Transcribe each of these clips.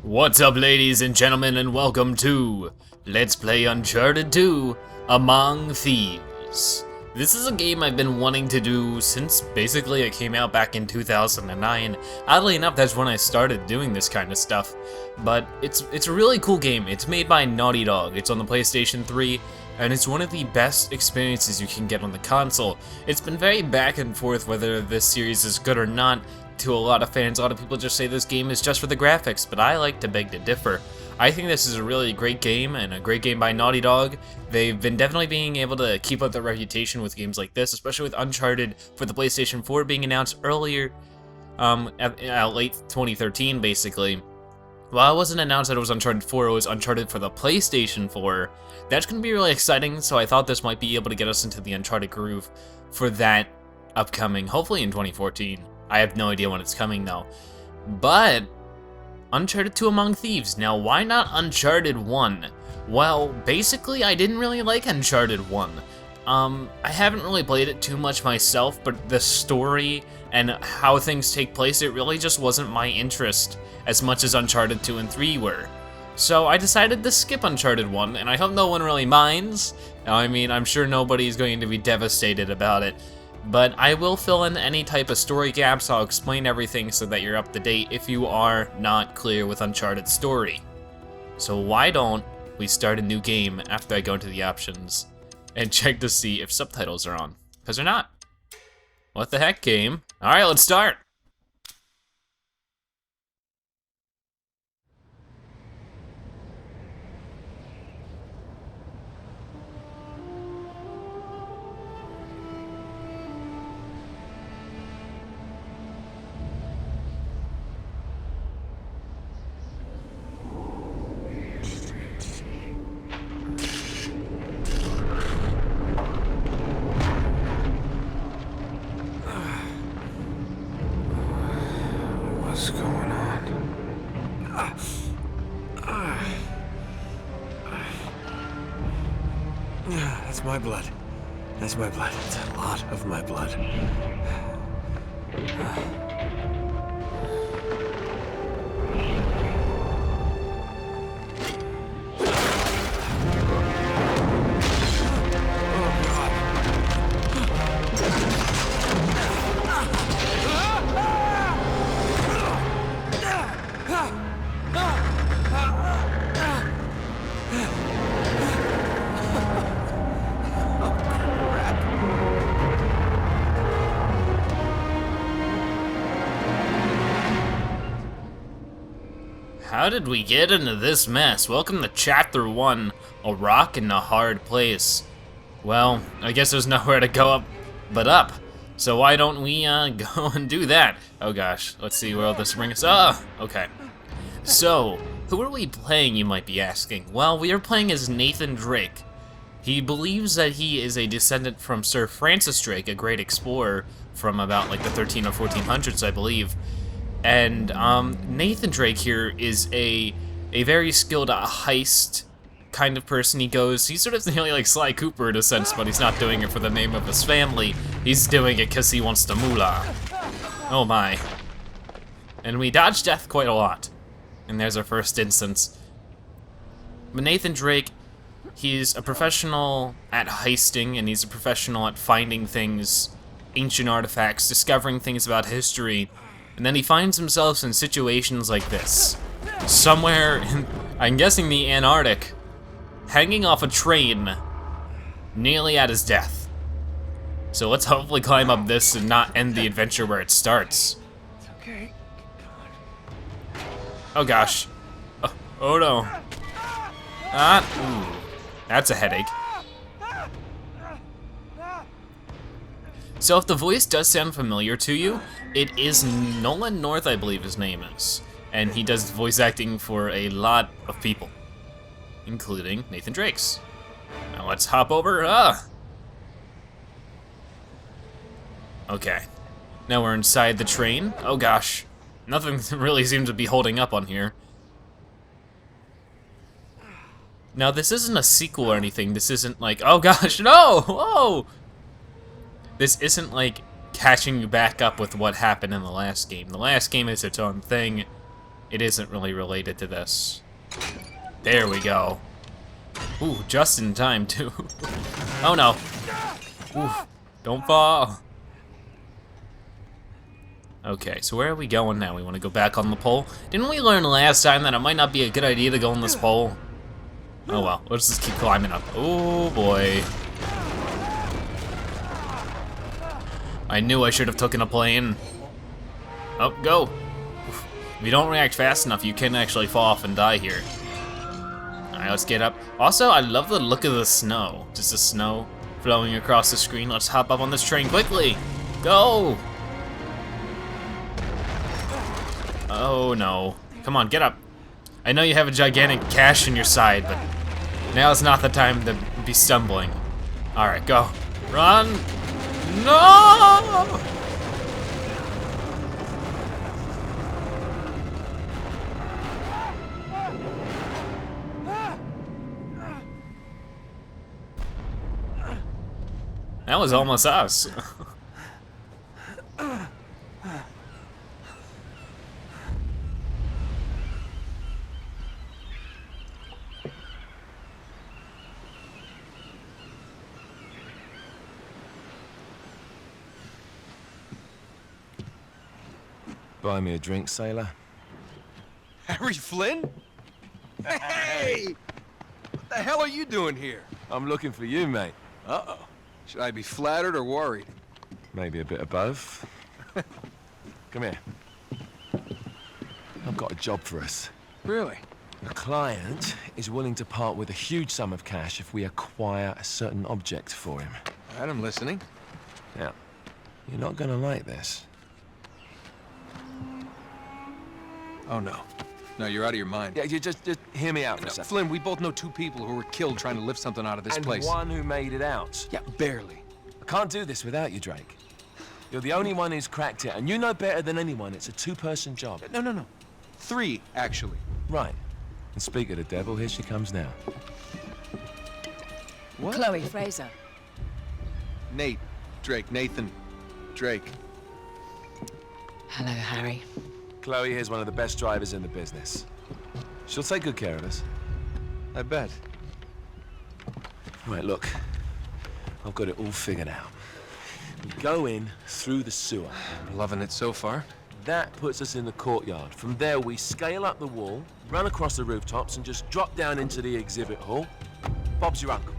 What's up, ladies and gentlemen, and welcome to Let's Play Uncharted 2 Among Thieves. This is a game I've been wanting to do since basically it came out back in 2009. Oddly enough, that's when I started doing this kind of stuff. But it's a really cool game. It's made by Naughty Dog. It's on the PlayStation 3, and it's one of the best experiences you can get on the console. It's been very back and forth whether this series is good or not. To a lot of fans, a lot of people just say this game is just for the graphics, but I like to beg to differ. I think this is a really great game, and a great game by Naughty Dog. They've been definitely being able to keep up their reputation with games like this, especially with Uncharted for the PlayStation 4 being announced earlier, late 2013, basically. Well, it wasn't announced that it was Uncharted 4, it was Uncharted for the PlayStation 4. That's going to be really exciting, so I thought this might be able to get us into the Uncharted groove for that upcoming, hopefully in 2014. I have no idea when it's coming though. But Uncharted 2 Among Thieves. Now, why not Uncharted 1? Well, basically, I didn't really like Uncharted 1. I haven't really played it too much myself, but the story and how things take place, it really just wasn't my interest as much as Uncharted 2 and 3 were. So I decided to skip Uncharted 1, and I hope no one really minds. I mean, I'm sure nobody's going to be devastated about it. But I will fill in any type of story gaps. I'll explain everything so that you're up to date if you are not clear with Uncharted story. So why don't we start a new game after I go into the options and check to see if subtitles are on, because they're not. What the heck, game? Alright, let's start. What's going on? That's my blood. That's my blood. It's a lot of my blood. How did we get into this mess? Welcome to Chapter 1, A Rock in a Hard Place. Well, I guess there's nowhere to go up but up. So why don't we go and do that? Oh gosh, let's see where this brings us. Oh, okay. So, who are we playing, you might be asking? Well, we are playing as Nathan Drake. He believes that he is a descendant from Sir Francis Drake, a great explorer from about like the 13 or 1400s, I believe. And Nathan Drake here is a very skilled heist kind of person. He's sort of nearly like Sly Cooper in a sense, but he's not doing it for the name of his family. He's doing it because he wants the moolah. Oh my. And we dodge death quite a lot. And there's our first instance. But Nathan Drake, he's a professional at heisting, and he's a professional at finding things, ancient artifacts, discovering things about history. And then he finds himself in situations like this. Somewhere in, I'm guessing the Antarctic, hanging off a train, nearly at his death. So let's hopefully climb up this and not end the adventure where it starts. It's okay. Oh gosh. Oh no. Ooh, that's a headache. So if the voice does sound familiar to you, it is Nolan North, I believe his name is. And he does voice acting for a lot of people, including Nathan Drake's. Now let's hop over. Okay. Now we're inside the train. Oh gosh. Nothing really seems to be holding up on here. Now this isn't a sequel or anything. This isn't like, oh gosh, no! Whoa! This isn't like catching you back up with what happened in the last game. The last game is its own thing. it isn't really related to this. There we go. Ooh, just in time, too. Oh, no. Ooh, don't fall. Okay, so where are we going now? We want to go back on the pole? Didn't we learn last time that it might not be a good idea to go on this pole? Oh, well. Let's just keep climbing up. Oh, boy. I knew I should have taken a plane. Oh, go. If you don't react fast enough, you can actually fall off and die here. Alright, let's get up. Also, I love the look of the snow. Just the snow flowing across the screen. Let's hop up on this train quickly. Go! Oh, no. Come on, get up. I know you have a gigantic cache in your side, but now is not the time to be stumbling. Alright, go. Run! No! That was almost us. Buy me a drink, sailor. Harry Flynn? Hey! What the hell are you doing here? I'm looking for you, mate. Uh-oh. Should I be flattered or worried? Maybe a bit of both. Come here. I've got a job for us. Really? The client is willing to part with a huge sum of cash if we acquire a certain object for him. All right, I'm listening. Now, you're not gonna like this. Oh, no. No, you're out of your mind. Yeah, you just hear me out for a No, second. Flynn, we both know two people who were killed trying to lift something out of this place. And one who made it out. Yeah, barely. I can't do this without you, Drake. You're the only one who's cracked it, and you know better than anyone it's a two-person job. No. Three, actually. Right. And speak of the devil, here she comes now. What? Chloe Fraser. Nate. Drake. Nathan. Drake. Hello, Harry. Chloe here's one of the best drivers in the business. She'll take good care of us. I bet. Right, look. I've got it all figured out. We go in through the sewer. I'm loving it so far. That puts us in the courtyard. From there, we scale up the wall, run across the rooftops, and just drop down into the exhibit hall. Bob's your uncle.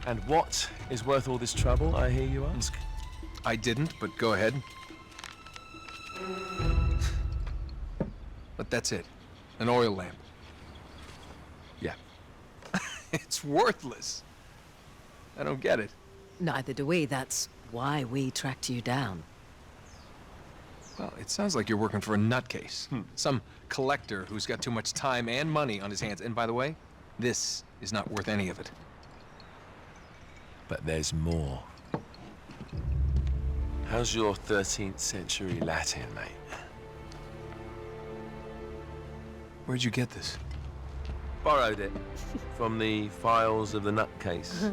And what is worth all this trouble, I hear you ask? I didn't, but go ahead. But that's it. An oil lamp. Yeah. It's worthless. I don't get it. Neither do we. That's why we tracked you down. Well, it sounds like you're working for a nutcase. Some collector who's got too much time and money on his hands. And by the way, this is not worth any of it. But there's more. How's your 13th century Latin, mate? Where'd you get this? Borrowed it from the files of the nutcase.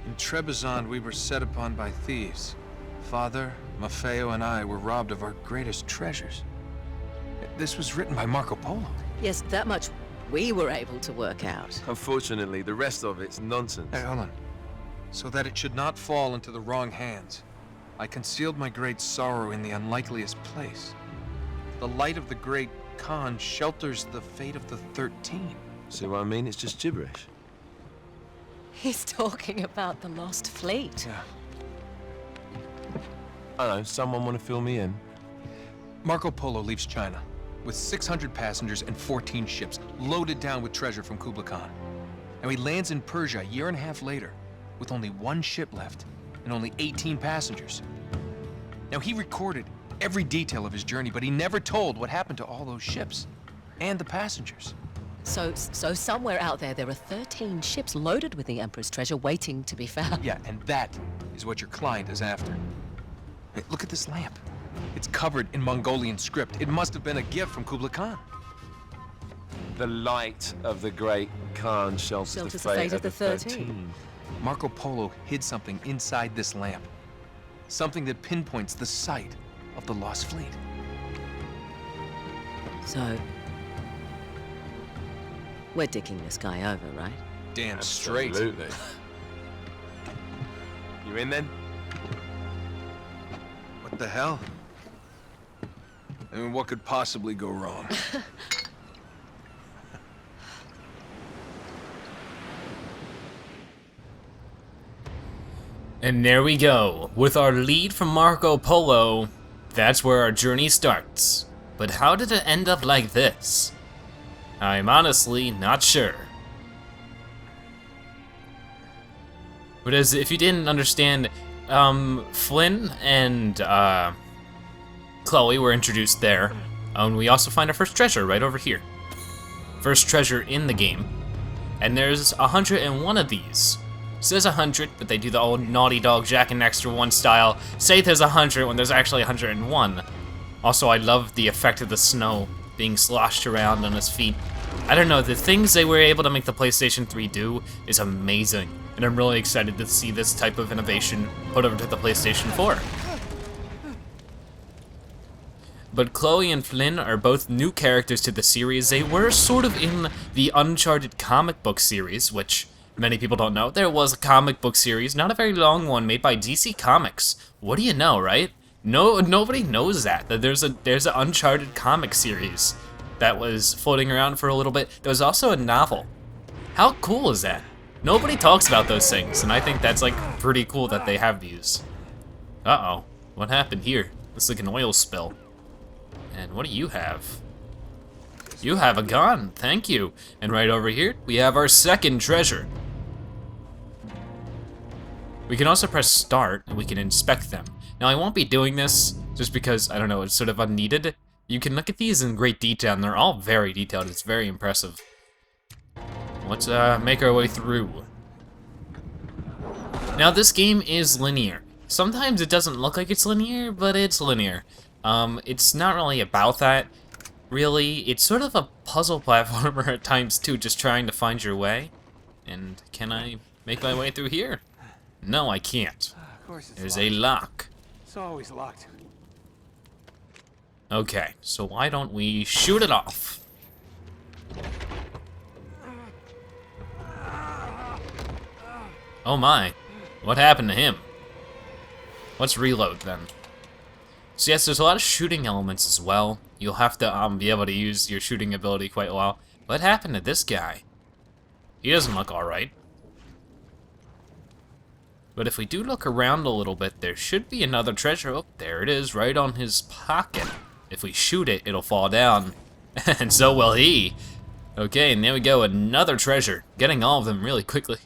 In Trebizond, we were set upon by thieves. Father, Maffeo, and I were robbed of our greatest treasures. This was written by Marco Polo. Yes, that much we were able to work out. Unfortunately, the rest of it's nonsense. Hey, hold on. So that it should not fall into the wrong hands, I concealed my great sorrow in the unlikeliest place. The light of the great Khan shelters the fate of the 13. See what I mean? It's just gibberish. He's talking about the lost fleet. Yeah. I don't know, someone want to fill me in? Marco Polo leaves China with 600 passengers and 14 ships loaded down with treasure from Kublai Khan. And he lands in Persia a year and a half later with only one ship left and only 18 passengers. Now, he recorded every detail of his journey, but he never told what happened to all those ships and the passengers. So somewhere out there are 13 ships loaded with the Emperor's treasure waiting to be found. Yeah, and that is what your client is after. Hey, look at this lamp. It's covered in Mongolian script. It must have been a gift from Kublai Khan. The light of the great Khan shelters the fate of the 13. Marco Polo hid something inside this lamp. Something that pinpoints the site of the lost fleet. So, we're dicking this guy over, right? Damn straight. Absolutely. You in then? What the hell? I mean, what could possibly go wrong? And there we go. With our lead from Marco Polo, that's where our journey starts. But how did it end up like this? I'm honestly not sure. But as if you didn't understand, Flynn and Chloe were introduced there. And we also find our first treasure right over here. First treasure in the game. And there's 101 of these. It says 100, but they do the old Naughty Dog Jack and Extra 1 style. Say there's 100 when there's actually 101. Also, I love the effect of the snow being sloshed around on his feet. I don't know, the things they were able to make the PlayStation 3 do is amazing. And I'm really excited to see this type of innovation put over to the PlayStation 4. But Chloe and Flynn are both new characters to the series. They were sort of in the Uncharted comic book series, which many people don't know. There was a comic book series, not a very long one, made by DC Comics. What do you know, right? No, nobody knows that there's an Uncharted comic series that was floating around for a little bit. There was also a novel. How cool is that? Nobody talks about those things, and I think that's like pretty cool that they have these. Uh-oh, what happened here? Looks like an oil spill. And what do you have? You have a gun, thank you. And right over here, we have our second treasure. We can also press start, and we can inspect them. Now, I won't be doing this just because, I don't know, it's sort of unneeded. You can look at these in great detail, and they're all very detailed. It's very impressive. Let's make our way through. Now, this game is linear. Sometimes it doesn't look like it's linear, but it's linear. It's not really about that, really. It's sort of a puzzle platformer at times, too, just trying to find your way. And can I make my way through here? No, I can't. Of course it's There's locked. a lock. It's always locked. Okay, so why don't we shoot it off? Oh my, what happened to him? Let's reload then. So yes, there's a lot of shooting elements as well. You'll have to be able to use your shooting ability quite well. What happened to this guy? He doesn't look alright. But if we do look around a little bit, there should be another treasure. Oh, there it is, right on his pocket. If we shoot it, it'll fall down. And so will he. Okay, and there we go, another treasure. Getting all of them really quickly.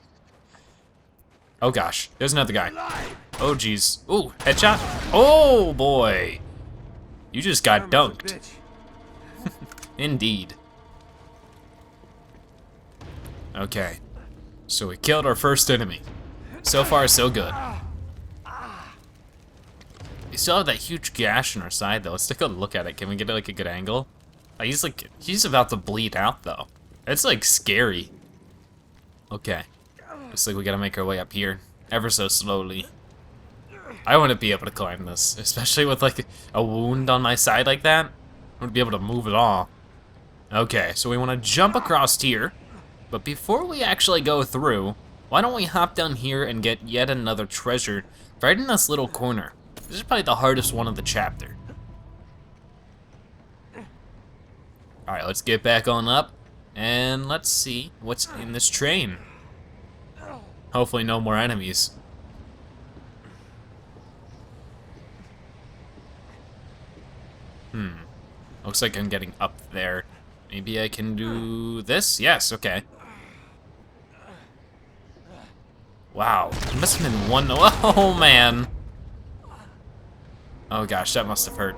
Oh gosh, there's another guy. Oh geez. Ooh, headshot. Oh boy. You just got dunked. Indeed. Okay. So we killed our first enemy. So far, so good. We still have that huge gash in our side, though. Let's take a look at it. Can we get like a good angle? Oh, he's about to bleed out, though. It's like scary. Okay. Looks like we gotta make our way up here, ever so slowly. I wouldn't be able to climb this, especially with like a wound on my side like that. I wouldn't be able to move at all. Okay, so we want to jump across here, but before we actually go through, why don't we hop down here and get yet another treasure right in this little corner. This is probably the hardest one of the chapter. Alright, let's get back on up, and let's see what's in this train. Hopefully no more enemies. Looks like I'm getting up there. Maybe I can do this? Yes, okay. Wow, it must have been one. Oh man. Oh gosh, that must have hurt.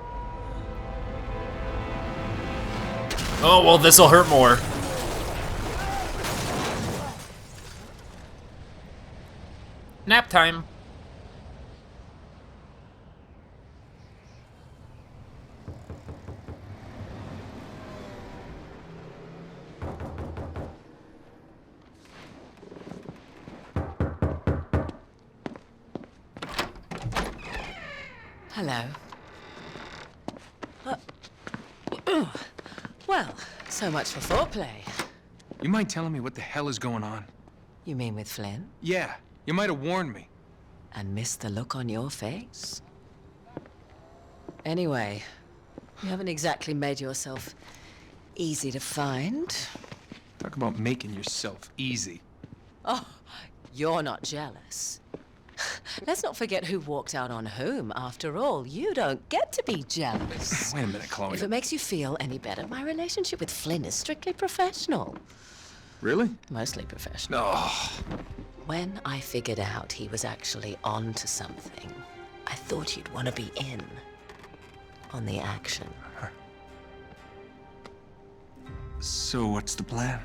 Oh, well, this'll hurt more. Nap time. Hello. Well, so much for foreplay. You mind telling me what the hell is going on? You mean with Flynn? Yeah, you might have warned me. And missed the look on your face? Anyway, you haven't exactly made yourself easy to find. Talk about making yourself easy. Oh, you're not jealous. Let's not forget who walked out on whom. After all, you don't get to be jealous. Wait a minute, Chloe. If it makes you feel any better, my relationship with Flynn is strictly professional. Really? Mostly professional. Oh. When I figured out he was actually on to something, I thought you'd want to be in on the action. So what's the plan?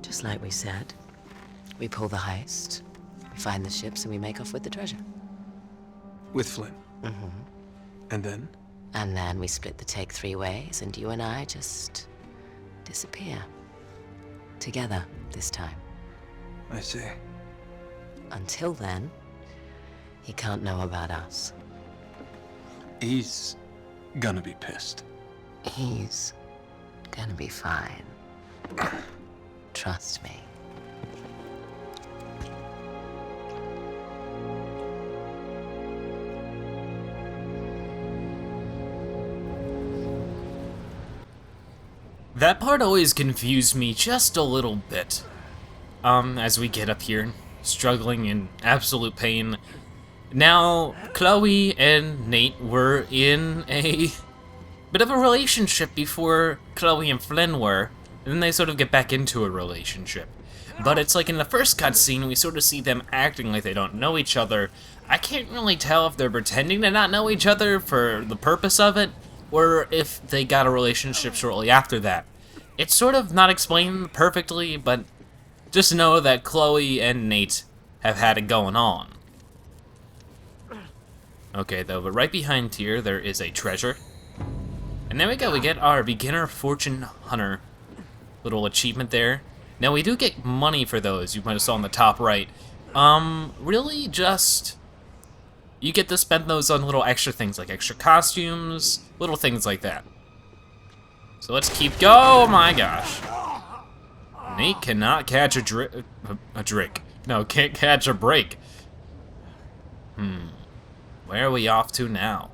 Just like we said, we pull the heist, we find the ships, and we make off with the treasure. With Flynn? Mm-hmm. And then? And then we split the take 3 ways, and you and I just disappear. Together, this time. I see. Until then, he can't know about us. He's gonna be pissed. He's gonna be fine. Trust me. That part always confused me just a little bit. As we get up here, struggling in absolute pain. Now, Chloe and Nate were in a bit of a relationship before Chloe and Flynn were, and then they sort of get back into a relationship. But it's like in the first cutscene, we sort of see them acting like they don't know each other. I can't really tell if they're pretending to not know each other for the purpose of it, or if they got a relationship shortly after that. It's sort of not explained perfectly, but just know that Chloe and Nate have had it going on. Okay, though, but right behind here, there is a treasure. And there we go, we get our beginner fortune hunter little achievement there. Now, we do get money for those, you might have saw on the top right. Really just... you get to spend those on little extra things, like extra costumes, little things like that. So let's keep go. Oh my gosh. Nate cannot catch a drink. No, can't catch a break. Where are we off to now?